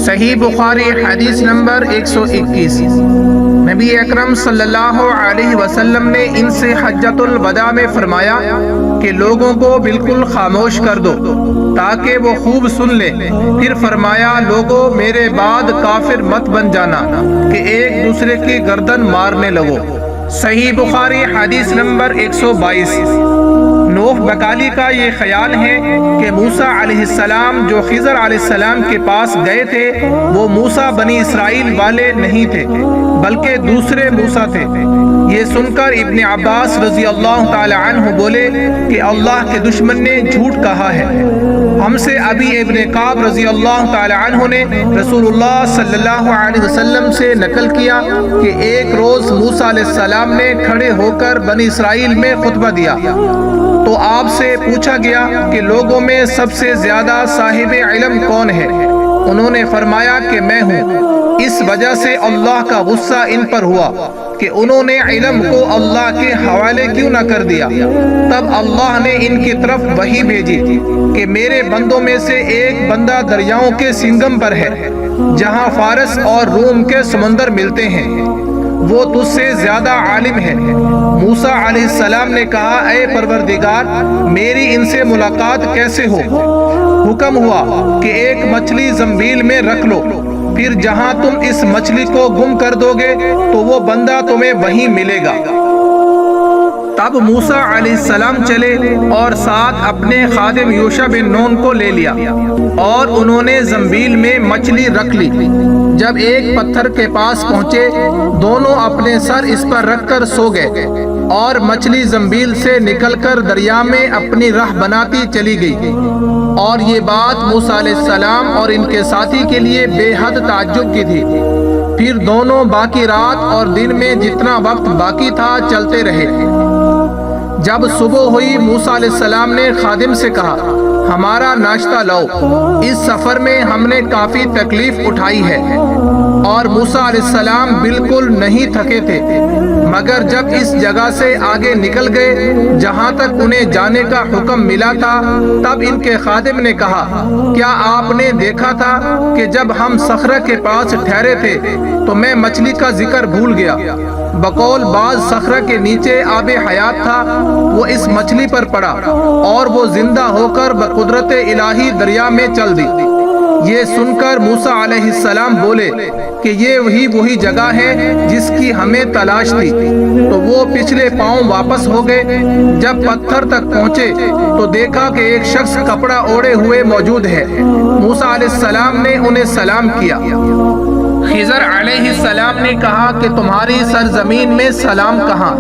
صحیح بخاری حدیث نمبر 121۔ نبی اکرم صلی اللہ علیہ وسلم نے ان سے حجۃ الوداع میں فرمایا کہ لوگوں کو بالکل خاموش کر دو تاکہ وہ خوب سن لیں۔ پھر فرمایا لوگو میرے بعد کافر مت بن جانا کہ ایک دوسرے کی گردن مارنے لگو۔ صحیح بخاری حدیث نمبر 122۔ نوح بکالی کا یہ خیال ہے کہ موسیٰ علیہ السلام جو خضر علیہ السلام کے پاس گئے تھے وہ موسیٰ بنی اسرائیل والے نہیں تھے بلکہ دوسرے موسیٰ تھے۔ یہ سن کر ابن عباس رضی اللہ تعالی عنہ بولے کہ اللہ کے دشمن نے جھوٹ کہا ہے۔ ہم سے ابی ابن کعب رضی اللہ تعالی عنہ نے رسول اللہ صلی اللہ علیہ وسلم سے نقل کیا کہ ایک روز موسیٰ علیہ السلام نے کھڑے ہو کر بنی اسرائیل میں خطبہ دیا تو آپ سے پوچھا گیا کہ لوگوں میں سب سے زیادہ صاحب علم کون ہے؟ انہوں نے فرمایا کہ میں ہوں۔ اس وجہ سے اللہ کا غصہ ان پر ہوا کہ انہوں نے علم کو اللہ کے حوالے کیوں نہ کر دیا۔ تب اللہ نے ان کی طرف وحی بھیجی کہ میرے بندوں میں سے ایک بندہ دریاؤں کے سنگم پر ہے جہاں فارس اور روم کے سمندر ملتے ہیں، وہ تجھ سے زیادہ عالم ہے۔ موسیٰ علیہ السلام نے کہا اے پروردگار میری ان سے ملاقات کیسے ہو؟ حکم ہوا کہ ایک مچھلی زنبیل میں رکھ لو، پھر جہاں تم اس مچھلی کو گم کر دو گے تو وہ بندہ تمہیں وہیں ملے گا۔ تب موسیٰ علیہ السلام چلے اور ساتھ اپنے خادم یوشع بن نون کو لے لیا اور انہوں نے زنبیل میں مچھلی رکھ لی۔ جب ایک پتھر کے پاس پہنچے دونوں اپنے سر اس پر رکھ کر سو گئے اور مچھلی زنبیل سے نکل کر دریا میں اپنی راہ بناتی چلی گئی۔ اور یہ بات موسیٰ علیہ السلام اور ان کے ساتھی کے لیے بے حد تعجب کی تھی۔ پھر دونوں باقی رات اور دن میں جتنا وقت باقی تھا چلتے رہے۔ جب صبح ہوئی موسیٰ علیہ السلام نے خادم سے کہا ہمارا ناشتہ لاؤ، اس سفر میں ہم نے کافی تکلیف اٹھائی ہے۔ اور موسیٰ علیہ السلام بالکل نہیں تھکے تھے، مگر جب اس جگہ سے آگے نکل گئے جہاں تک انہیں جانے کا حکم ملا تھا تب ان کے خادم نے کہا کیا آپ نے دیکھا تھا کہ جب ہم صخرہ کے پاس ٹھہرے تھے تو میں مچھلی کا ذکر بھول گیا؟ بقول بعض صخرہ کے نیچے آب حیات تھا، وہ اس مچھلی پر پڑا اور وہ زندہ ہو کر بقدرت الہی دریا میں چل دی۔ یہ سن کر موسیٰ علیہ السلام بولے کہ یہ وہی جگہ ہے جس کی ہمیں تلاش تھی، تو وہ پچھلے پاؤں واپس ہو گئے۔ جب پتھر تک پہنچے تو دیکھا کہ ایک شخص کپڑا اوڑے ہوئے موجود ہے۔ موسیٰ علیہ السلام نے انہیں سلام کیا۔ خضر علیہ السلام نے کہا کہ تمہاری سرزمین میں سلام کہاں؟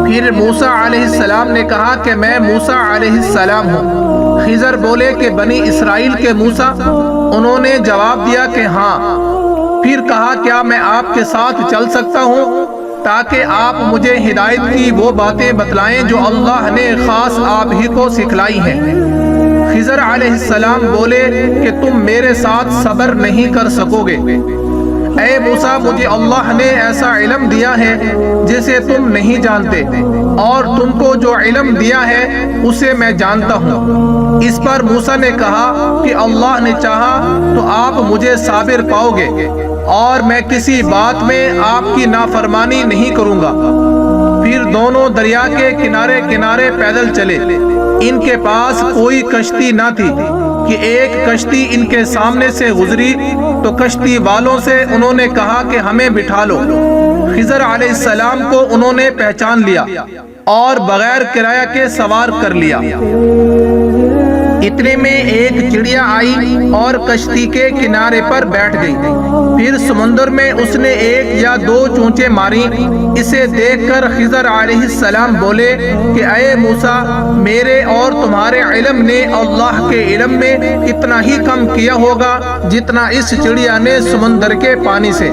پھر موسیٰ علیہ السلام نے کہا کہ میں موسیٰ علیہ السلام ہوں۔ خضر بولے کہ بنی اسرائیل کے موسیٰ؟ انہوں نے جواب دیا کہ ہاں۔ پھر کہا کیا میں آپ کے ساتھ چل سکتا ہوں تاکہ آپ مجھے ہدایت کی وہ باتیں بتلائیں جو اللہ نے خاص آپ ہی کو سکھلائی ہیں؟ خضر علیہ السلام بولے کہ تم میرے ساتھ صبر نہیں کر سکو گے۔ اے موسیٰ مجھے اللہ نے ایسا علم دیا ہے جسے تم نہیں جانتے، اور تم کو جو علم دیا ہے اسے میں جانتا ہوں۔ اس پر موسیٰ نے کہا کہ اللہ نے چاہا تو آپ مجھے صابر پاؤ گے اور میں کسی بات میں آپ کی نافرمانی نہیں کروں گا۔ پھر دونوں دریا کے کنارے کنارے پیدل چلے۔ ان کے پاس کوئی کشتی نہ تھی کہ ایک کشتی ان کے سامنے سے گزری تو کشتی والوں سے انہوں نے کہا کہ ہمیں بٹھا لو۔ خضر علیہ السلام کو انہوں نے پہچان لیا اور بغیر کرایہ کے سوار کر لیا۔ اتنے میں ایک چڑیا آئی اور کشتی کے کنارے پر بیٹھ گئی۔ پھر سمندر میں اس نے ایک یا دو چونچیں ماری۔ اسے دیکھ کر خضر علیہ السلام بولے کہ اے موسیٰ میرے اور تمہارے علم نے اللہ کے علم میں اتنا ہی کم کیا ہوگا جتنا اس چڑیا نے سمندر کے پانی سے۔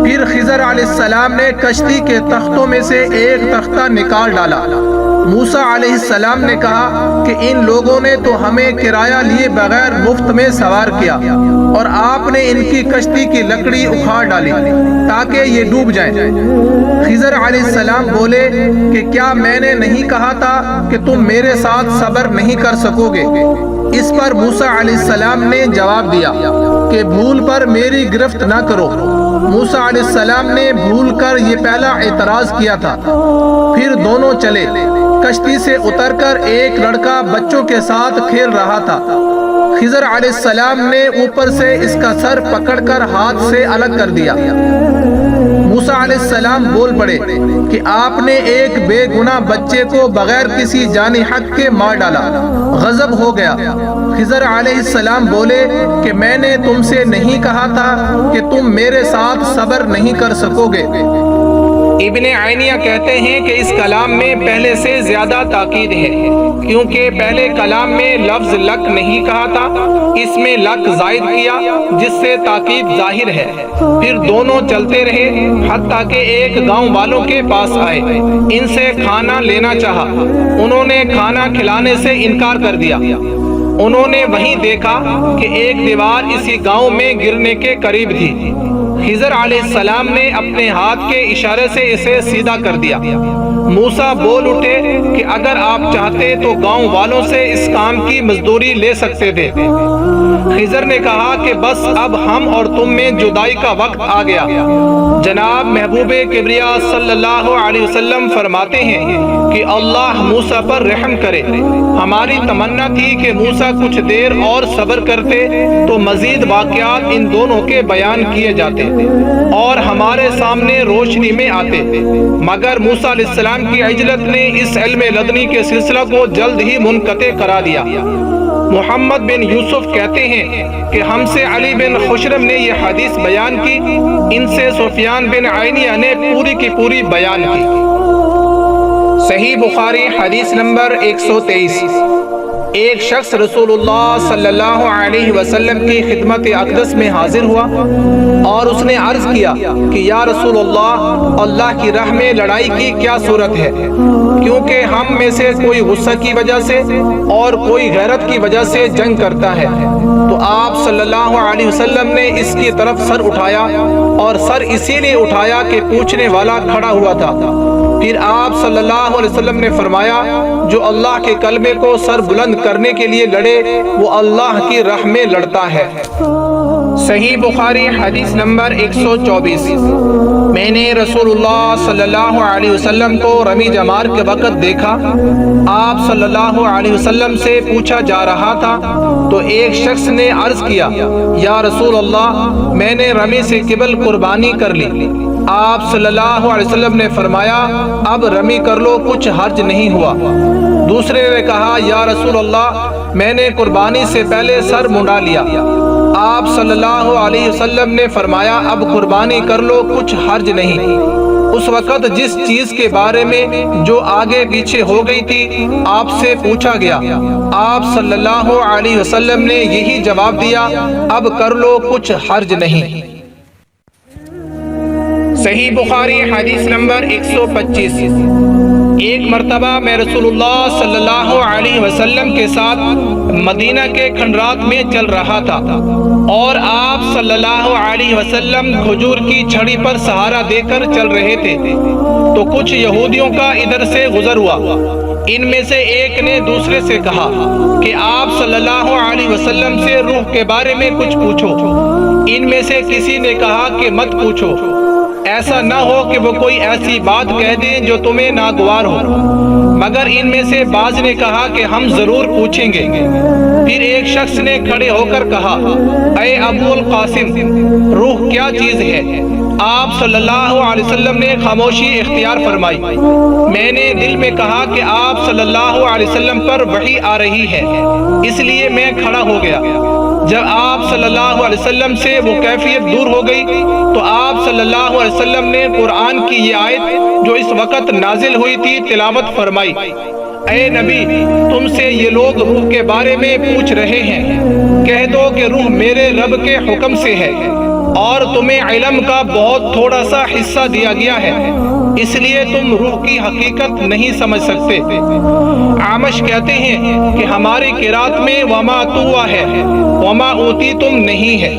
پھر خضر علیہ السلام نے کشتی کے تختوں میں سے ایک تختہ نکال ڈالا۔ موسیٰ علیہ السلام نے کہا کہ ان لوگوں نے تو ہمیں کرایہ لیے بغیر مفت میں سوار کیا اور آپ نے ان کی کشتی کی لکڑی اکھاڑ ڈالی تاکہ یہ ڈوب جائیں۔ خضر علیہ السلام بولے کہ کیا میں نے نہیں کہا تھا کہ تم میرے ساتھ صبر نہیں کر سکو گے؟ اس پر موسیٰ علیہ السلام نے جواب دیا کہ بھول پر میری گرفت نہ کرو۔ موسیٰ علیہ السلام نے بھول کر یہ پہلا اعتراض کیا تھا۔ پھر دونوں چلے۔ کشتی سے اتر کر ایک لڑکا بچوں کے ساتھ کھیل رہا تھا۔ خضر علیہ السلام نے اوپر سے اس کا سر پکڑ کر ہاتھ سے الگ کر دیا۔ موسیٰ علیہ السلام بول پڑے کہ آپ نے ایک بے گناہ بچے کو بغیر کسی جانی حق کے مار ڈالا۔ غضب ہو گیا۔ خضر علیہ السلام بولے کہ میں نے تم سے نہیں کہا تھا کہ تم میرے ساتھ صبر نہیں کر سکو گے؟ ابن عینیہ کہتے ہیں کہ اس کلام میں پہلے سے زیادہ تاکید ہے، کیونکہ پہلے کلام میں لفظ لک نہیں کہا تھا، اس میں لک زائد کیا جس سے تاکید ظاہر ہے۔ پھر دونوں چلتے رہے حتیٰ کہ ایک گاؤں والوں کے پاس آئے۔ ان سے کھانا لینا چاہا، انہوں نے کھانا کھلانے سے انکار کر دیا۔ انہوں نے وہیں دیکھا کہ ایک دیوار اسی گاؤں میں گرنے کے قریب تھی۔ خضر علیہ السلام نے اپنے ہاتھ کے اشارے سے اسے سیدھا کر دیا۔ موسیٰ بول اٹھے کہ اگر آپ چاہتے تو گاؤں والوں سے اس کام کی مزدوری لے سکتے تھے۔ خضر نے کہا کہ بس اب ہم اور تم میں جدائی کا وقت آ گیا۔ جناب محبوب کبریا صلی اللہ علیہ وسلم فرماتے ہیں کہ اللہ موسیٰ پر رحم کرے۔ ہماری تمنا تھی کہ موسیٰ کچھ دیر اور صبر کرتے تو مزید واقعات ان دونوں کے بیان کیے جاتے اور ہمارے سامنے روشنی میں آتے، مگر موسیٰ علیہ السلام کی عجلت نے اس علم لدنی کے سلسلہ کو جلد ہی منقطع کرا دیا۔ محمد بن یوسف کہتے ہیں کہ ہم سے علی بن خشرم نے یہ حدیث بیان کی، ان سے سفیان بن عینیہ نے پوری کی پوری بیان کی۔ صحیح بخاری حدیث نمبر 123۔ ایک شخص رسول اللہ صلی اللہ علیہ وسلم کی خدمت اقدس میں حاضر ہوا اور اس نے عرض کیا کہ یا رسول اللہ، اللہ کی راہ میں لڑائی کی کیا صورت ہے؟ کیونکہ ہم میں سے کوئی غصہ کی وجہ سے اور کوئی غیرت کی وجہ سے جنگ کرتا ہے۔ تو آپ صلی اللہ علیہ وسلم نے اس کی طرف سر اٹھایا، اور سر اسی لیے اٹھایا کہ پوچھنے والا کھڑا ہوا تھا۔ پھر آپ صلی اللہ علیہ وسلم نے فرمایا، جو اللہ کے کلمے کو سر بلند کرنے کے لیے لڑے وہ اللہ کی راہ میں لڑتا ہے۔ صحیح بخاری حدیث نمبر 124۔ میں نے رسول اللہ صلی اللہ علیہ وسلم کو رمی جمار کے وقت دیکھا۔ آپ صلی اللہ علیہ وسلم سے پوچھا جا رہا تھا تو ایک شخص نے عرض کیا، یا رسول اللہ، میں نے رمی سے قبل قربانی کر لی۔ آپ صلی اللہ علیہ وسلم نے فرمایا، اب رمی کر لو، کچھ حرج نہیں ہوا۔ دوسرے نے کہا، یا رسول اللہ، میں نے قربانی سے پہلے سر منڈا لیا۔ آپ صلی اللہ علیہ وسلم نے فرمایا، اب قربانی کر لو، کچھ حرج نہیں۔ اس وقت جس چیز کے بارے میں جو آگے پیچھے ہو گئی تھی آپ سے پوچھا گیا، آپ صلی اللہ علیہ وسلم نے یہی جواب دیا، اب کر لو، کچھ حرج نہیں۔ صحیح بخاری حدیث نمبر 125۔ ایک مرتبہ میں رسول اللہ صلی اللہ علیہ وسلم کے ساتھ مدینہ کے کھنڈرات میں چل رہا تھا اور آپ صلی اللہ علیہ وسلم کھجور کی چھڑی پر سہارا دے کر چل رہے تھے تو کچھ یہودیوں کا ادھر سے گزر ہوا۔ ان میں سے ایک نے دوسرے سے کہا کہ آپ صلی اللہ علیہ وسلم سے روح کے بارے میں کچھ پوچھو۔ ان میں سے کسی نے کہا کہ مت پوچھو، ایسا نہ ہو کہ وہ کوئی ایسی بات کہہ دیں جو تمہیں ناگوار ہو۔ مگر ان میں سے بعض نے کہا کہ ہم ضرور پوچھیں گے۔ پھر ایک شخص نے کھڑے ہو کر کہا، اے ابو القاسم، روح کیا چیز ہے؟ آپ صلی اللہ علیہ وسلم نے خاموشی اختیار فرمائی۔ میں نے دل میں کہا کہ آپ صلی اللہ علیہ وسلم پر وحی آ رہی ہے، اس لیے میں کھڑا ہو گیا۔ جب آپ صلی اللہ علیہ وسلم سے وہ کیفیت دور ہو گئی تو آپ صلی اللہ علیہ وسلم نے قرآن کی یہ آیت جو اس وقت نازل ہوئی تھی تلاوت فرمائی، اے نبی، تم سے یہ لوگ روح کے بارے میں پوچھ رہے ہیں، کہہ دو کہ روح میرے رب کے حکم سے ہے اور تمہیں علم کا بہت تھوڑا سا حصہ دیا گیا ہے، اس لیے تم روح کی حقیقت نہیں سمجھ سکتے۔ عامش کہتے ہیں کہ ہماری قرات میں وما توا ہے، وما اوتی تم نہیں ہے۔